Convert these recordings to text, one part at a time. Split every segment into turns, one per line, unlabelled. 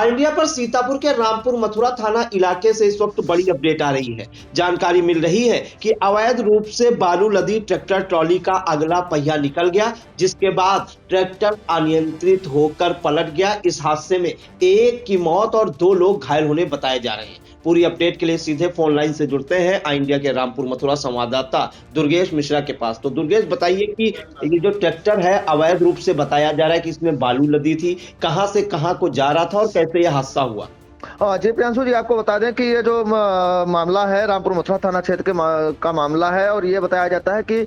India पर सीतापुर के रामपुर मथुरा थाना इलाके से इस वक्त बड़ी अपडेट आ रही है। जानकारी मिल रही है कि अवैध रूप से बालू लदी ट्रैक्टर ट्रॉली का अगला पहिया निकल गया, जिसके बाद ट्रैक्टर अनियंत्रित होकर पलट गया। इस हादसे में एक की मौत और 2 लोग घायल होने बताए जा रहे हैं। पूरी अपडेट के लिए सीधे फोन लाइन से जुड़ते हैं इंडिया के रामपुर मथुरा संवाददाता दुर्गेश मिश्रा के पास। तो दुर्गेश, बताइए कि ये जो ट्रैक्टर है अवैध रूप से बताया जा रहा है कि इसमें बालू लदी थी, कहां से कहां को जा रहा था और कैसे यह हादसा हुआ?
जी प्रियांशु जी, आपको बता दें कि ये जो मामला है रामपुर मथुरा थाना क्षेत्र का मामला है और ये बताया जाता है कि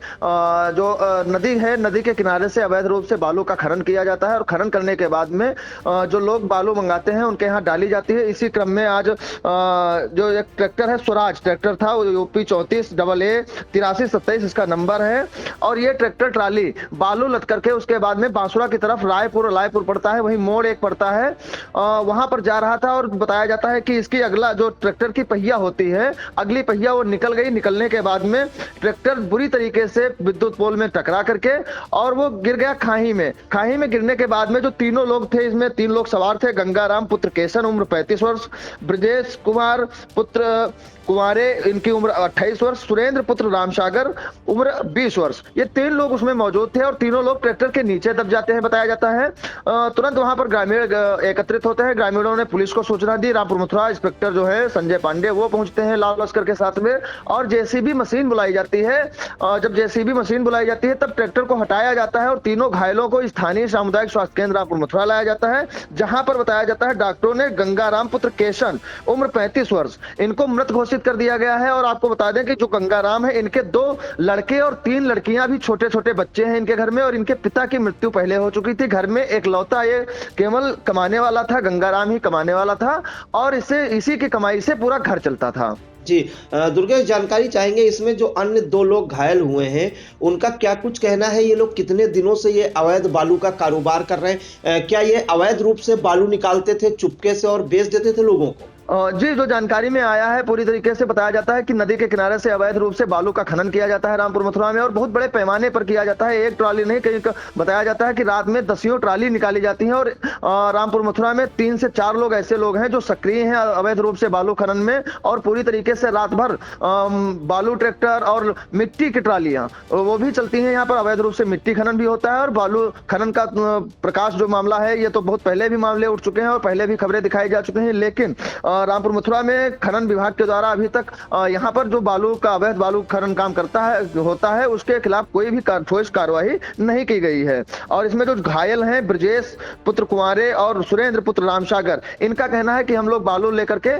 जो नदी है, नदी के किनारे से अवैध रूप से बालू का खनन किया जाता है और खनन करने के बाद में जो लोग बालू मंगाते हैं उनके यहाँ डाली जाती है। इसी क्रम में आज जो एक ट्रैक्टर है, स्वराज ट्रैक्टर था, यूपी 34 AA 8327 इसका नंबर है और ये ट्रैक्टर ट्राली बालू लद करके उसके बाद में बांसुरा की तरफ रायपुर पड़ता है, वहीं मोड़ एक पड़ता है, वहां पर जा रहा था। और बताया जाता है कि इसकी अगला जो ट्रैक्टर की पहिया होती है, अगली पहिया वो निकल गई। निकलने के बाद में ट्रैक्टर बुरी तरीके से विद्युत पोल में टकरा करके और वो गिर गया खाई में। खाई में गिरने के बाद में जो तीनों लोग थे, इसमें 3 लोग सवार थे। गंगाराम पुत्र केसन उम्र 35 वर्ष, ब्रजेश कुमार पुत्र कुमारे इनकी उम्र 28 वर्ष, सुरेंद्र पुत्र रामसागर उम्र 20 वर्ष, ये 3 लोग उसमें मौजूद थे और तीनों लोग ट्रैक्टर के नीचे दब जाते हैं बताया जाता है। तुरंत वहां पर ग्रामीण एकत्रित होते हैं। ग्रामीणों ने पुलिस को सूचना दी। रामपुर मथुरा इंस्पेक्टर जो है संजय पांडे वो पहुंचते हैं लाल लश्कर के साथ में और जेसीबी मशीन बुलाई जाती है। जब जेसीबी मशीन बुलाई जाती है तब ट्रैक्टर को हटाया जाता है और तीनों घायलों को स्थानीय सामुदायिक स्वास्थ्य केंद्र रामपुर मथुरा लाया जाता है, जहां पर बताया जाता है डॉक्टरों ने गंगाराम पुत्र केशन उम्र 35 वर्ष इनको मृत घोषित कर दिया गया है। और आपको बता दें कि जो गंगाराम है, इनके 2 लड़के और 3 लड़कियां भी छोटे छोटे बच्चे हैं इनके घर में और इनके पिता की मृत्यु पहले हो चुकी थी। घर में एक लौता ये केवल कमाने वाला था, गंगाराम ही कमाने वाला था और इसी की कमाई से पूरा घर चलता था।
जी दुर्गेश, जानकारी चाहेंगे इसमें जो अन्य 2 लोग घायल हुए हैं उनका क्या कुछ कहना है? ये लोग कितने दिनों से ये अवैध बालू का कारोबार कर रहे हैं? क्या ये अवैध रूप से बालू निकालते थे चुपके से और बेच देते थे लोगों को?
जी, जो जानकारी में आया है पूरी तरीके से बताया जाता है कि नदी के किनारे से अवैध रूप से बालू का खनन किया जाता है रामपुर मथुरा में और बहुत बड़े पैमाने पर किया जाता है। एक ट्राली नहीं, कहीं बताया जाता है कि रात में 10 ट्राली निकाली जाती है और रामपुर मथुरा में 3 से 4 लोग ऐसे लोग हैं जो सक्रिय हैं अवैध रूप से बालू खनन में और पूरी तरीके से रात भर बालू ट्रैक्टर और मिट्टी की ट्रालियां वो भी चलती हैं। यहाँ पर अवैध रूप से मिट्टी खनन भी होता है और बालू खनन का प्रकाश जो मामला है ये तो बहुत पहले भी मामले उठ चुके हैं और पहले भी खबरें दिखाई जा चुकी हैं, लेकिन रामपुर मथुरा में खनन विभाग के द्वारा अभी तक यहाँ पर जो बालू का अवैध बालू खनन काम होता है उसके खिलाफ कोई भी ठोस कार्रवाई नहीं की गई है। और इसमें जो घायल हैं ब्रजेश पुत्र कुमारे और सुरेंद्र पुत्र रामसागर, इनका कहना है कि हम लोग बालू लेकर के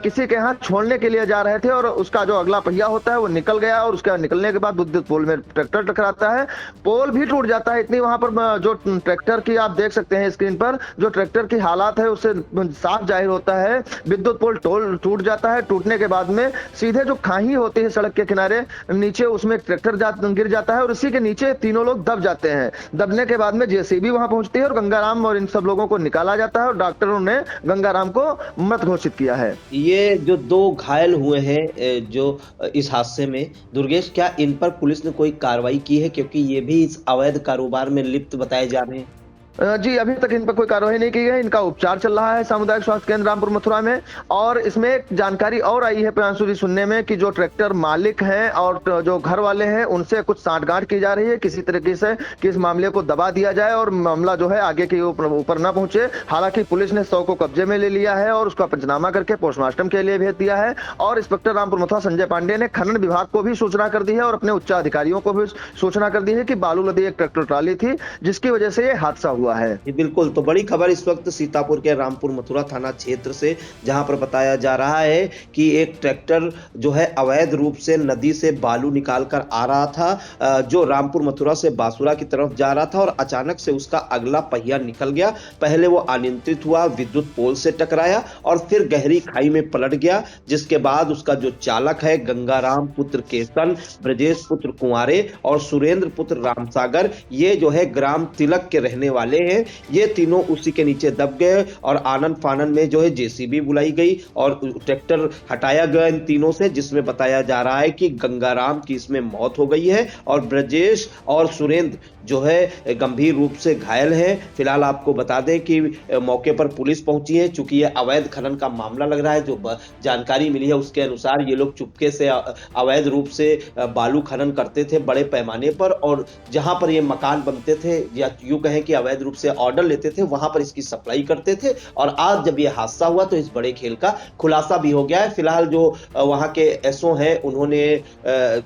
किसी के यहाँ छोड़ने के लिए जा रहे थे और उसका जो अगला पहिया होता है वो निकल गया और उसके निकलने के बाद विद्युत पोल में ट्रैक्टर टकराता है, पोल भी टूट जाता है। इतनी वहां पर जो ट्रैक्टर की आप देख सकते हैं स्क्रीन पर, जो ट्रैक्टर की हालात है उससे साफ जाहिर होता है। विद्युत पोल टूट जाता है। टूटने के बाद में सीधे जो खाई होती है सड़क के किनारे नीचे, उसमें ट्रैक्टर गिर जाता है और उसी के नीचे तीनों लोग दब जाते हैं। दबने के बाद में जेसीबी वहां पहुंचती है और गंगाराम और इन सब लोगों को निकाला जाता है और डॉक्टरों ने गंगाराम को मृत घोषित किया है।
ये जो 2 घायल हुए हैं जो इस हादसे में, दुर्गेश, क्या इन पर पुलिस ने कोई कार्रवाई की है? क्योंकि ये भी इस अवैध कारोबार में लिप्त बताए जा रहे हैं।
जी, अभी तक इन पर कोई कार्रवाई नहीं की गई। इनका उपचार चल रहा है सामुदायिक स्वास्थ्य केंद्र रामपुर मथुरा में। और इसमें एक जानकारी और आई है प्रियांशु जी सुनने में कि जो ट्रैक्टर मालिक हैं और जो घर वाले हैं उनसे कुछ सांठगांठ की जा रही है किसी तरीके से कि इस मामले को दबा दिया जाए और मामला जो है आगे के ऊपर न पहुंचे। हालांकि पुलिस ने 100 को कब्जे में ले लिया है और उसका पंचनामा करके पोस्टमार्टम के लिए भेज दिया है। और इंस्पेक्टर रामपुर मथुरा संजय पांडे ने खनन विभाग को भी सूचना कर दी है और अपने उच्च अधिकारियों को भी सूचना कर दी है कि बालू लदी एक ट्रैक्टर ट्राली थी जिसकी वजह से ये हादसा हुआ है।
बिल्कुल, तो बड़ी खबर इस वक्त सीतापुर के रामपुर मथुरा थाना क्षेत्र से, जहां पर बताया जा रहा है कि एक ट्रैक्टर जो है अवैध रूप से नदी से बालू निकालकर आ रहा था, जो रामपुर मथुरा से बांसुरा की तरफ जा रहा था और अचानक से उसका अगला पहिया निकल गया। पहले वो अनियंत्रित हुआ, विद्युत पोल से टकराया और फिर गहरी खाई में पलट गया, जिसके बाद उसका जो चालक है गंगाराम पुत्र केसन, ब्रजेश पुत्र कुंवारे और सुरेंद्र पुत्र रामसागर, ये जो है ग्राम तिलक के रहने वाले खड़े हैं, ये तीनों उसी के नीचे दब गए और आनन फानन में जो है जेसीबी बुलाई गई और ट्रैक्टर हटाया गया इन तीनों से, जिसमें बताया जा रहा है कि गंगाराम की इसमें मौत हो गई है और ब्रजेश और सुरेंद्र जो है गंभीर रूप से घायल हैं। फिलहाल आपको बता दें कि मौके पर पुलिस पहुंची है। चूंकि ये अवैध खनन का मामला लग रहा है, जो जानकारी मिली है उसके अनुसार ये लोग चुपके से अवैध रूप से बालू खनन करते थे बड़े पैमाने पर, और जहां पर ये मकान बनते थे या यूं कहें कि अवैध रूप से ऑर्डर लेते थे वहां पर इसकी सप्लाई करते थे। और आज जब ये हादसा हुआ तो इस बड़े खेल का खुलासा भी हो गया है। फिलहाल जो वहां के एसओ हैं उन्होंने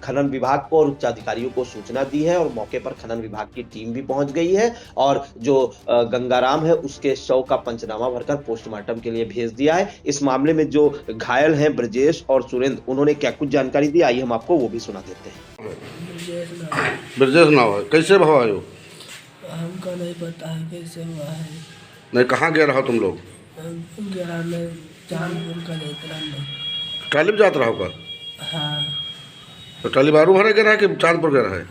खनन विभाग को और उच्च अधिकारियों को सूचना दी है और मौके पर खनन विभाग की टीम भी पहुंच गई है और जो गंगाराम है उसके शव का पंचनामा भरकर पोस्टमार्टम के लिए भेज दिया है। इस मामले में जो घायल हैं ब्रजेश और सुरेंद्र, उन्होंने क्या कुछ जानकारी दी, आइए हम आपको वो भी सुना देते हैं।
ब्रजेश नाम है, कैसे भाव आयो?
हमको नहीं पता है कैसे हुआ है।
नहीं, कहाँ गया रहा तुम लोग?
गया में चांदपुर का लेतरा में।
ट्राली में जात रहा होगा?
हाँ,
तो ट्राली बारू भरा गया रहा कि चांदपुर गया रहा है?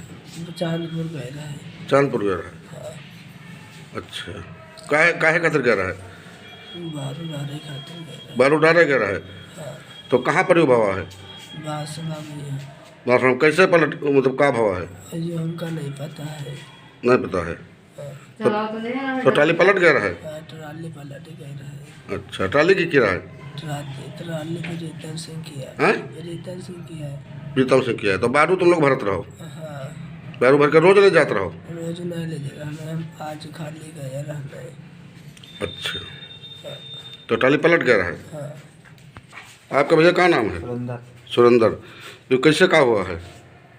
चांदपुर गए रहे।
चांदपुर गया रहा है। अच्छा, काहे खातिर गया रहा है?
बारू डारे खातिर गए रहे।
बारू डारे गया रहा है।
हाँ,
तो कहाँ पर भावा है?
बासना में है।
बासना कैसे पलट, मतलब कहाँ भावा है?
जो हमका नहीं पता है।
नहीं पता है।
हाँ,
तो ट्राली पलट गया रहा है?
ट्राली पलट गए रहे।
अच्छा, ट्राली की किराया है?
ट्राली को रिटर्न सिंह किया
हैं?
रिटर्न सिंह किया है।
प्रीतम से किया है। तो बारू तुम लोग भरत रहो?
हाँ,
बारू भर के रोज ले जाते रहो?
रोज नहीं ले रहना, हम आज खाली गए रहना है।
अच्छा, तो ट्राली पलट गया रहा है।
हाँ,
आपका भैया क्या नाम है?
सुरेंदर।
सुरेंदर। तो कैसे क्या हुआ है?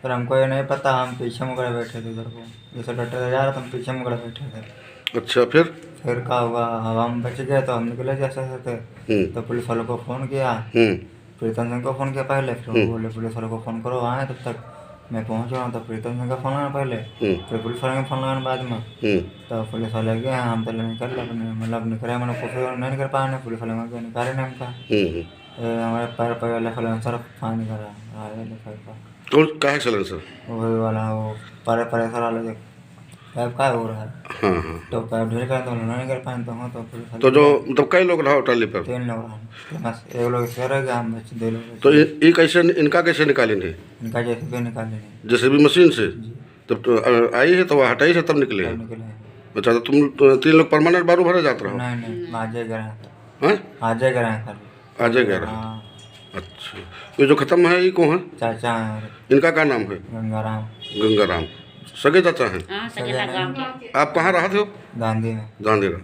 फिर हमको ये नहीं पता, हम पीछे मुकड़े बैठे थे उधर को, जैसे डॉक्टर जा रहा था हम पीछे मुकड़े बैठे थे।
अच्छा, फिर
क्या हुआ, हवा में बच गए तो हम निकले जैसे थे। तो पुलिस वालों को फ़ोन किया, प्रीतम सिंह को फ़ोन किया पहले, फिर वो बोले पुलिस वालों को फ़ोन करो आए। तब तक मैं पहुँच रहा हूँ तो प्रीतम सिंह का फ़ोन आया पहले, फिर पुलिस वाले का फ़ोन लगाना बाद में। तो पुलिस वाले गए, हम तो निकल मतलब निकले, मैंने कोशिश नहीं कर पाया, पुलिस वाले में निकाले नहीं हमका। हमारे पैर पर वाले फल सर पानी करा
तो क्या चलन सर?
वही वाला वो प्रेशर वाला जो पैप का हो रहा है।
हाँ।
तो पैप ढील कर तो नहीं कर पाए तो तो पुलिस
तो जो मतलब कई लोग रहा ट्राली पर?
3 लोग रहा, बस एक लोग से रह गया, हम बच्चे 2 लोग।
तो ये कैसे, इनका कैसे निकाली नहीं?
इनका जैसे भी निकाले नहीं।
जैसे भी मशीन से? तब तो आई है तो वह हटाई से तब निकले हैं?
निकले हैं।
अच्छा, तो तुम 3 लोग परमानेंट बारू भरे जाते रहो?
नहीं, आज ही गए
हैं?
आज ही गए खाली।
आज गया रहा।
हाँ,
अच्छा, ये जो खत्म है ये कौन है?
चाचा हैं
इनका क्या नाम है?
गंगाराम।
गंगाराम। सगे चाचा हैं?
हाँ, सगेला गाँव के।
आप कहाँ रहते हो?
गांधी में।
गांधी रहा।